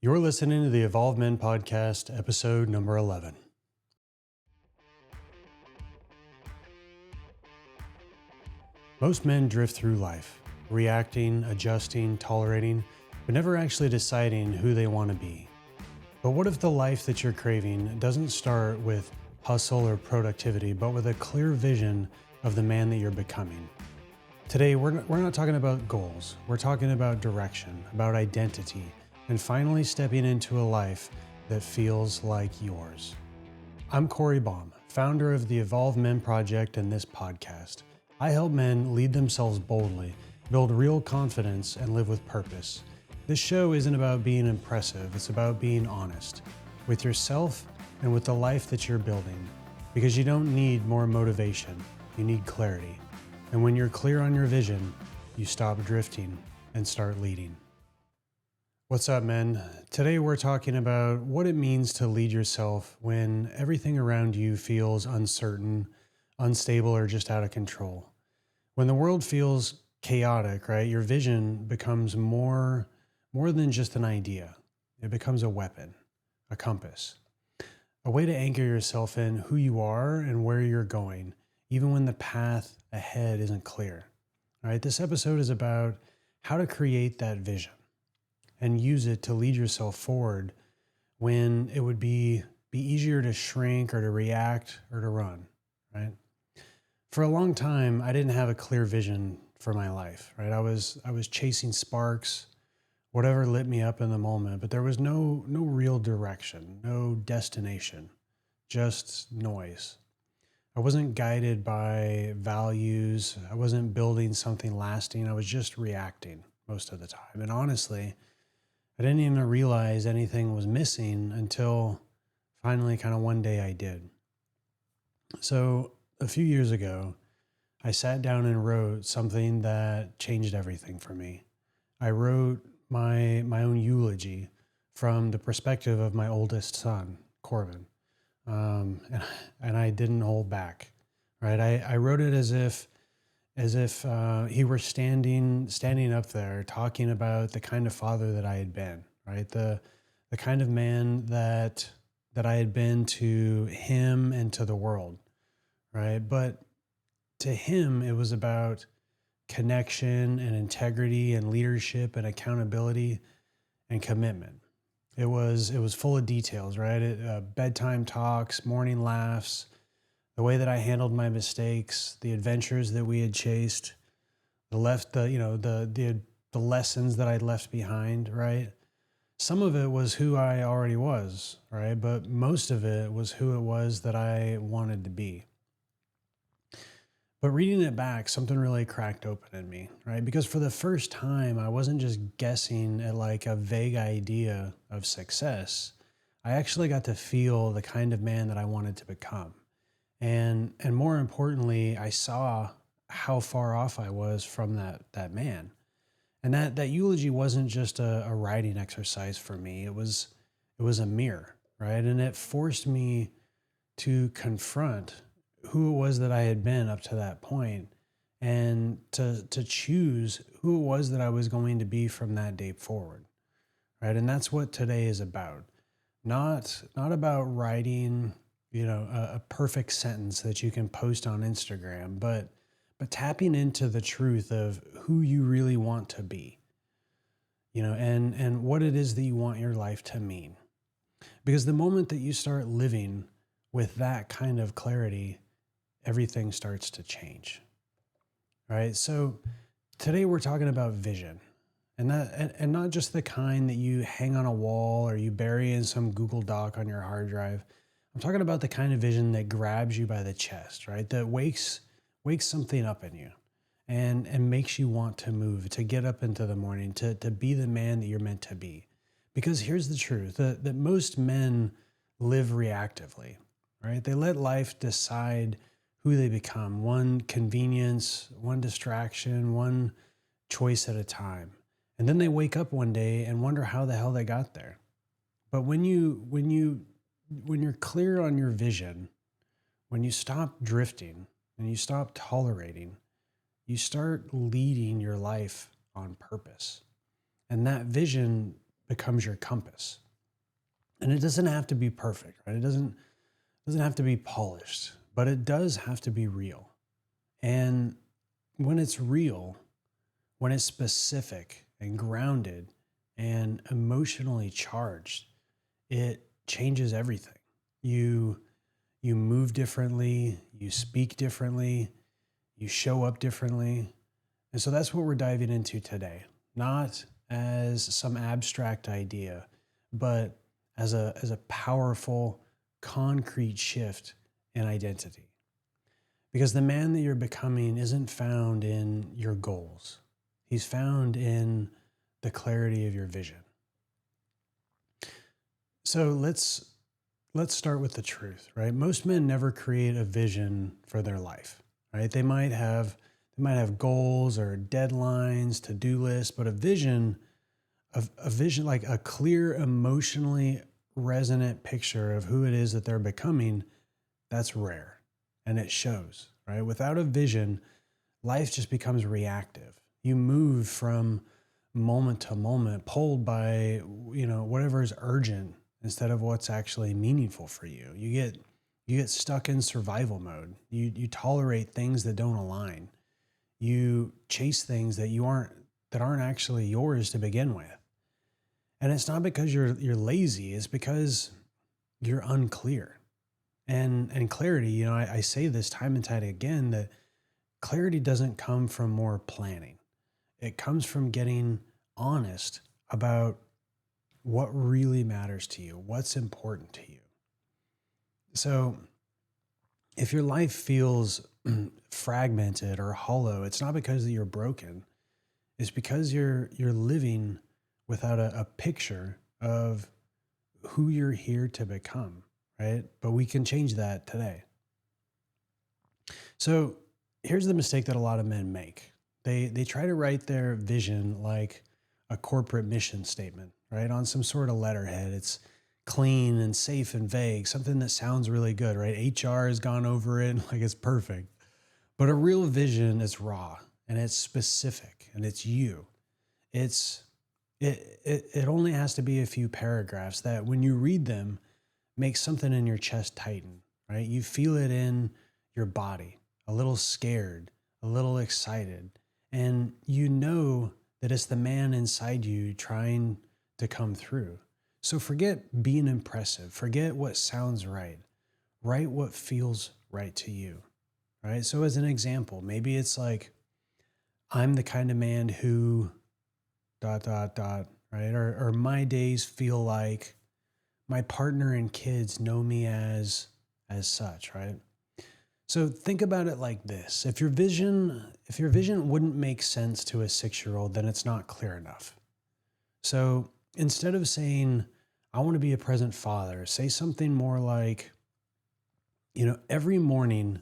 You're listening to the Evolved Men Podcast, episode number 11. Most men drift through life, reacting, adjusting, tolerating, but never actually deciding who they want to be. But what if the life that you're craving doesn't start with hustle or productivity, but with a clear vision of the man that you're becoming? Today, we're not talking about goals. We're talking about direction, about identity, and finally stepping into a life that feels like yours. I'm Corey Baum, founder of the Evolved Men Project and this podcast. I help men lead themselves boldly, build real confidence, and live with purpose. This show isn't about being impressive, it's about being honest with yourself and with the life that you're building. Because you don't need more motivation, you need clarity. And when you're clear on your vision, you stop drifting and start leading. What's up, men? Today we're talking about what it means to lead yourself when everything around you feels uncertain, unstable, or just out of control. When the world feels chaotic, right, your vision becomes more than just an idea. It becomes a weapon, a compass, a way to anchor yourself in who you are and where you're going, even when the path ahead isn't clear. All right, this episode is about how to create that vision and use it to lead yourself forward when it would be easier to shrink or to react or to run, right? For a long time, I didn't have a clear vision for my life, right? I was chasing sparks, whatever lit me up in the moment, but there was no real direction, no destination, just noise. I wasn't guided by values. I wasn't building something lasting. I was just reacting most of the time. And honestly, I didn't even realize anything was missing until finally kind of one day I did. So a few years ago, I sat down and wrote something that changed everything for me. I wrote my own eulogy from the perspective of my oldest son, Corbin. And I didn't hold back, right? I wrote it as if he were standing up there talking about the kind of father that I had been, right? The kind of man that I had been to him and to the world, right? But to him, it was about connection and integrity and leadership and accountability and commitment. It was full of details, right? Bedtime talks, morning laughs, the way that I handled my mistakes, the adventures that we had chased, the lessons that I'd left behind, right? Some of it was who I already was, right? But most of it was who it was that I wanted to be. But reading it back, something really cracked open in me, right? Because for the first time, I wasn't just guessing at like a vague idea of success. I actually got to feel the kind of man that I wanted to become. And more importantly, I saw how far off I was from that man. And that eulogy wasn't just a writing exercise for me. It was a mirror, right? And it forced me to confront who it was that I had been up to that point and to choose who it was that I was going to be from that day forward, right? And that's what today is about. Not about writing, a perfect sentence that you can post on Instagram, but tapping into the truth of who you really want to be, and what it is that you want your life to mean. Because the moment that you start living with that kind of clarity, everything starts to change, right? So today we're talking about vision, and not just the kind that you hang on a wall or you bury in some Google Doc on your hard drive. I'm talking about the kind of vision that grabs you by the chest, right? That wakes something up in you and makes you want to move, to get up into the morning, to be the man that you're meant to be. Because here's the truth, that most men live reactively, right? They let life decide who they become, one convenience, one distraction, one choice at a time. And then they wake up one day and wonder how the hell they got there. But when you're clear on your vision, when you stop drifting and you stop tolerating, you start leading your life on purpose. And that vision becomes your compass. And it doesn't have to be perfect, right? It doesn't have to be polished, but it does have to be real. And when it's real, when it's specific and grounded and emotionally charged, it changes everything. You move differently, you speak differently, you show up differently. And so that's what we're diving into today, not as some abstract idea, but as a powerful, concrete shift in identity. Because the man that you're becoming isn't found in your goals. He's found in the clarity of your vision. So let's start with the truth, right? Most men never create a vision for their life, right? They might have goals or deadlines, to-do lists, but a vision, like a clear, emotionally resonant picture of who it is that they're becoming, that's rare, and it shows, right? Without a vision, life just becomes reactive. You move from moment to moment, pulled by, whatever is urgent instead of what's actually meaningful for you. You get stuck in survival mode. You tolerate things that don't align. You chase things that aren't actually yours to begin with. And it's not because you're lazy, it's because you're unclear. And clarity, I say this time and time again, that clarity doesn't come from more planning. It comes from getting honest about what really matters to you, what's important to you. So if your life feels fragmented or hollow, it's not because you're broken. It's because you're living without a picture of who you're here to become, right? But we can change that today. So here's the mistake that a lot of men make. They try to write their vision like a corporate mission statement, right? On some sort of letterhead. It's clean and safe and vague, something that sounds really good, right? HR has gone over it like it's perfect. But a real vision is raw and it's specific and it's you. It only has to be a few paragraphs that when you read them, make something in your chest tighten, right? You feel it in your body, a little scared, a little excited, and you know that it's the man inside you trying to come through. So forget being impressive, forget what sounds right. Write what feels right to you, right? So as an example, maybe it's like, I'm the kind of man who ... right? Or my days feel like my partner and kids know me as such, right? So think about it like this. If your vision wouldn't make sense to a 6-year-old, then it's not clear enough. So instead of saying, I want to be a present father, say something more like, every morning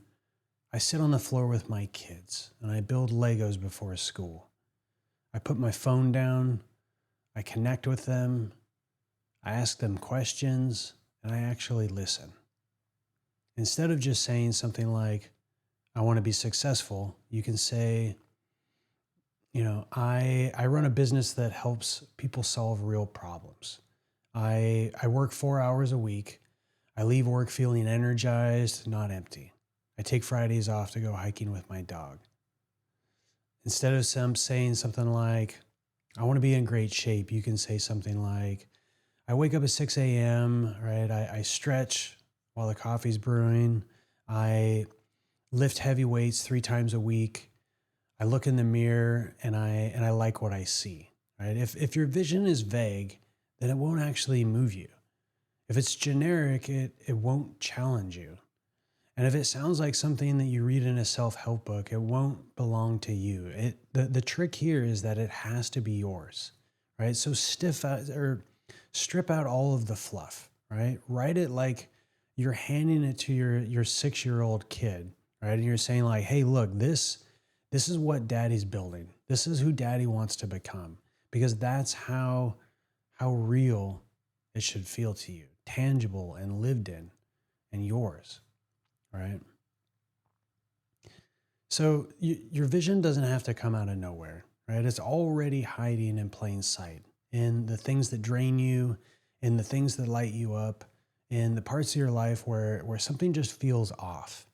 I sit on the floor with my kids and I build Legos before school. I put my phone down, I connect with them, I ask them questions, and I actually listen. Instead of just saying something like, I want to be successful, you can say, I run a business that helps people solve real problems. I work 4 hours a week. I leave work feeling energized, not empty. I take Fridays off to go hiking with my dog. Instead of saying something like, I want to be in great shape, you can say something like, I wake up at 6 a.m., right? I stretch while the coffee's brewing. I lift heavy weights 3 times a week. I look in the mirror and I like what I see, right? If your vision is vague, then it won't actually move you. If it's generic, it won't challenge you. And if it sounds like something that you read in a self-help book, it won't belong to you. The trick here is that it has to be yours, right? So strip out all of the fluff, right? Write it like you're handing it to your 6-year-old kid, right? And you're saying like, hey, look, this is what daddy's building. This is who daddy wants to become, because that's how real it should feel to you, tangible and lived in and yours, right? So your vision doesn't have to come out of nowhere, right? It's already hiding in plain sight. in the things that drain you, in the things that light you up, in the parts of your life where something just feels off.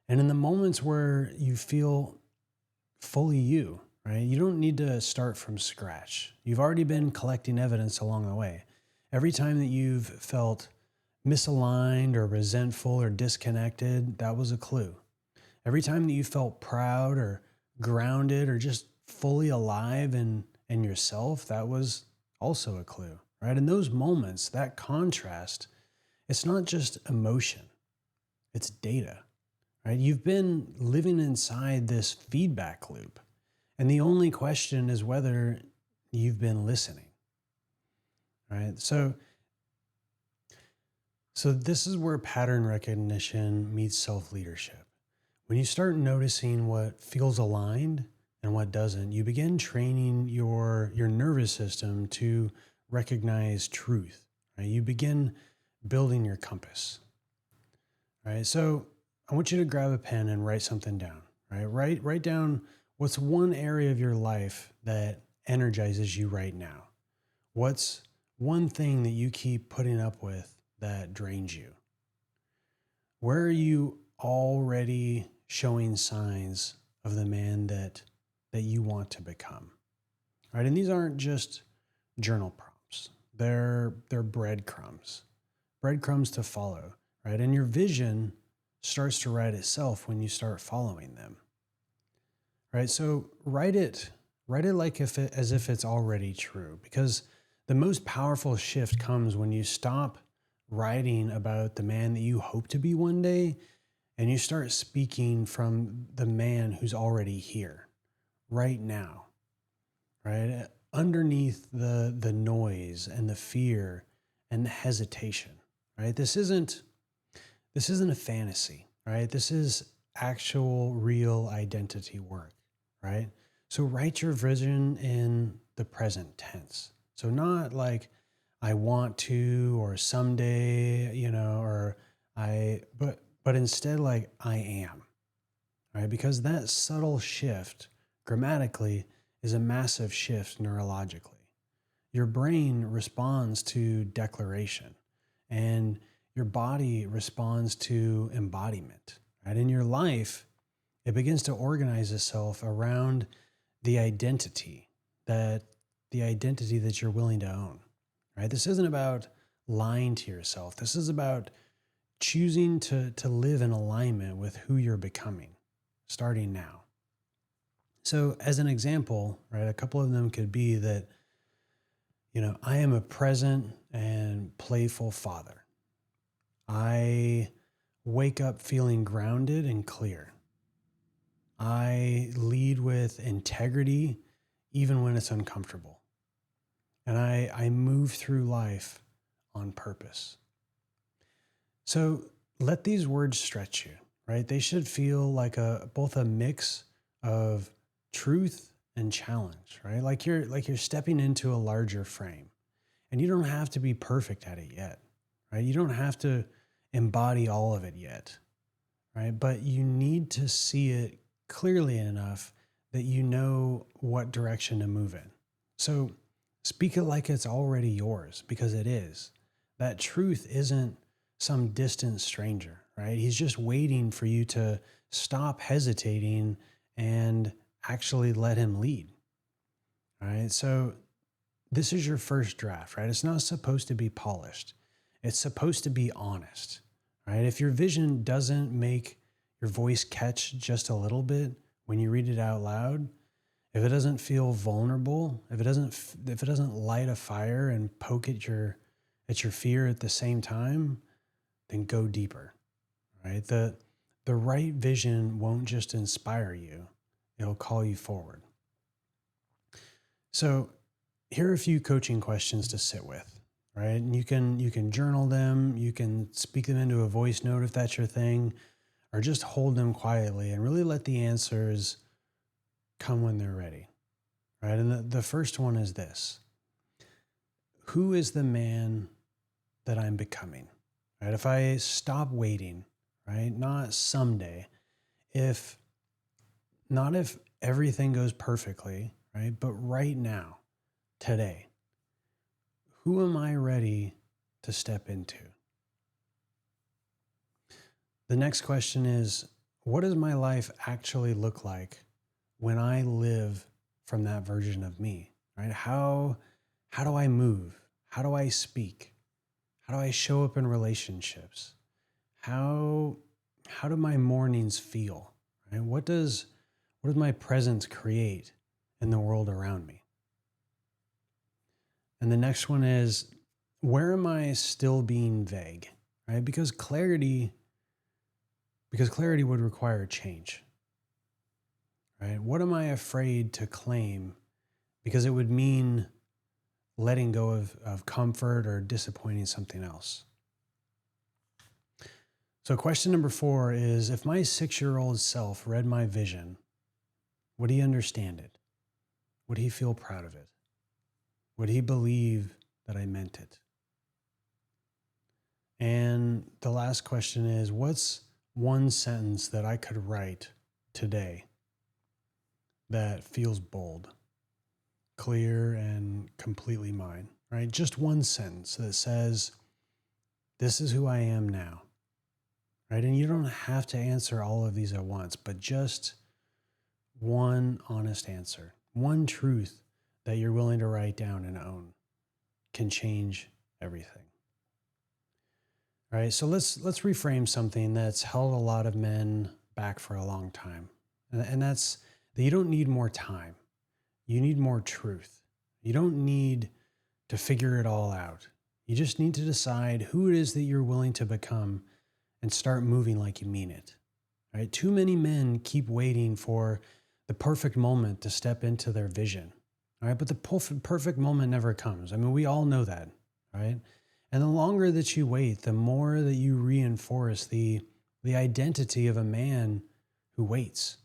And in the moments where you feel fully you, right? You don't need to start from scratch. You've already been collecting evidence along the way. Every time that you've felt misaligned or resentful or disconnected, that was a clue. Every time that you felt proud or grounded or just fully alive in yourself, that was also a clue, right? In those moments, that contrast, it's not just emotion, it's data, right? You've been living inside this feedback loop. And the only question is whether you've been listening, right? So this is where pattern recognition meets self-leadership. When you start noticing what feels aligned and what doesn't, you begin training your nervous system to recognize truth, right? You begin building your compass, right? So I want you to grab a pen and write something down, right? Write down what's one area of your life that energizes you right now. What's one thing that you keep putting up with that drains you? Where are you already showing signs of the man that you want to become? Right? And these aren't just journal prompts. They're breadcrumbs. Breadcrumbs to follow, right? And your vision starts to write itself when you start following them. Right? So write it like as if it's already true, because the most powerful shift comes when you stop writing about the man that you hope to be one day and you start speaking from the man who's already here right now, right? Underneath the noise and the fear and the hesitation, right? This isn't a fantasy, right? This is actual real identity work, right? So write your vision in the present tense. So not like I want to or someday, or but instead like I am, right? Because that subtle shift grammatically is a massive shift neurologically. Your brain responds to declaration and your body responds to embodiment, right? In your life, it begins to organize itself around the identity that you're willing to own, right? This isn't about lying to yourself. This is about choosing to live in alignment with who you're becoming, starting now. So as an example, right, a couple of them could be that, I am a present and playful father. I wake up feeling grounded and clear. I lead with integrity even when it's uncomfortable. And I move through life on purpose. So let these words stretch you, right? They should feel like both a mix of truth and challenge, right? Like you're stepping into a larger frame. And you don't have to be perfect at it yet, right? You don't have to embody all of it yet, right? But you need to see it clearly enough that you know what direction to move in. So speak it like it's already yours, because it is. That truth isn't some distant stranger, right? He's just waiting for you to stop hesitating and actually let him lead, right? So this is your first draft, right? It's not supposed to be polished. It's supposed to be honest, right? If your vision doesn't make your voice catch just a little bit when you read it out loud, if it doesn't feel vulnerable, if it doesn't light a fire and poke at your fear at the same time, then go deeper, right? The right vision won't just inspire you, it'll call you forward. So here are a few coaching questions to sit with, right? And you can journal them, you can speak them into a voice note if that's your thing, or just hold them quietly and really let the answers come when they're ready, right? And the first one is this: who is the man that I'm becoming, right? If I stop waiting, right? Not someday, if everything goes perfectly, right? But right now, today, who am I ready to step into? The next question is, what does my life actually look like when I live from that version of me, right? How do I move? How do I speak? How do I show up in relationships? How do my mornings feel? Right? What does my presence create in the world around me? And the next one is, where am I still being vague? Right? Because clarity would require change. Right? What am I afraid to claim because it would mean letting go of comfort or disappointing something else? So question number 4 is, if my 6-year-old self read my vision, would he understand it? Would he feel proud of it? Would he believe that I meant it? And the last question is, what's one sentence that I could write today that feels bold, clear, and completely mine, right? Just one sentence that says, this is who I am now, right? And you don't have to answer all of these at once, but just one honest answer, one truth that you're willing to write down and own can change everything. All right, so let's reframe something that's held a lot of men back for a long time. And that's that you don't need more time. You need more truth. You don't need to figure it all out. You just need to decide who it is that you're willing to become and start moving like you mean it. All right? Too many men keep waiting for the perfect moment to step into their vision. All right, but the perfect moment never comes. I mean, we all know that, right? And the longer that you wait, the more that you reinforce the identity of a man who waits,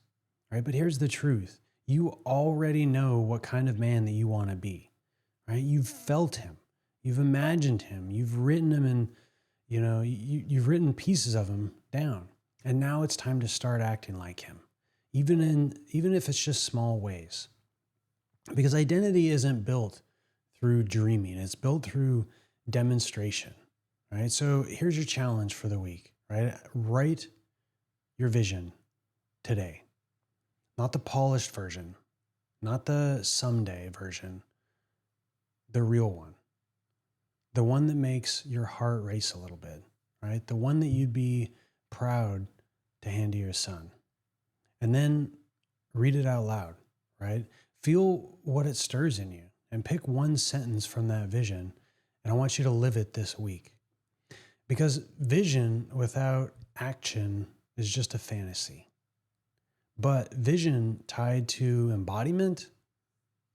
right? But here's the truth. You already know what kind of man that you want to be, right? You've felt him. You've imagined him. You've written him and, you've written pieces of him down. And now it's time to start acting like him, even if it's just small ways. Because identity isn't built through dreaming. It's built through demonstration, right? So here's your challenge for the week, right? Write your vision today. Not the polished version, not the someday version, the real one. The one that makes your heart race a little bit, right? The one that you'd be proud to hand to your son. And then read it out loud, right? Feel what it stirs in you and pick one sentence from that vision. And I want you to live it this week. Because vision without action is just a fantasy. But vision tied to embodiment,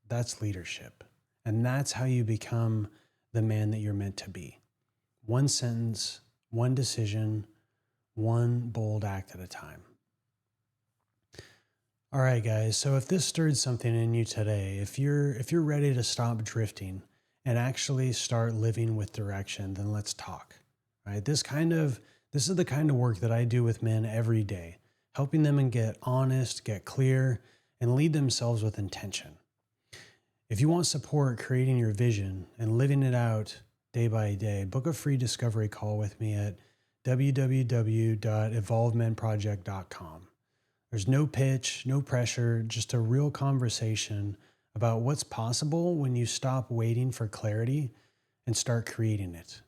that's leadership. And that's how you become the man that you're meant to be. One sentence, one decision, one bold act at a time. All right, guys. So if this stirred something in you today, if you're ready to stop drifting and actually start living with direction, then let's talk. Right? This is the kind of work that I do with men every day, helping them get honest, get clear, and lead themselves with intention. If you want support creating your vision and living it out day by day, book a free discovery call with me at www.evolvemenproject.com. There's no pitch, no pressure, just a real conversation about what's possible when you stop waiting for clarity and start creating it.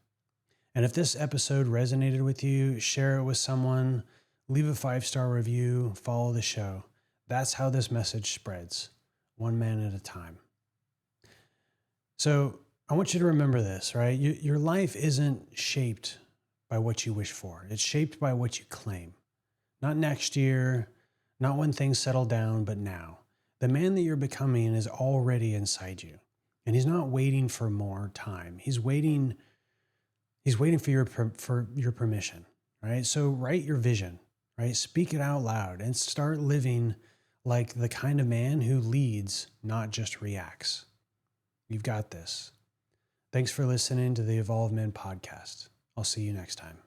And if this episode resonated with you, share it with someone, leave a 5-star review, follow the show. That's how this message spreads, one man at a time. So I want you to remember this, right? Your life isn't shaped by what you wish for. It's shaped by what you claim. Not next year, not when things settle down, but now. The man that you're becoming is already inside you. And he's not waiting for more time. He's waiting for your permission, right? So write your vision, right? Speak it out loud and start living like the kind of man who leads, not just reacts. You've got this. Thanks for listening to the Evolve Men podcast. I'll see you next time.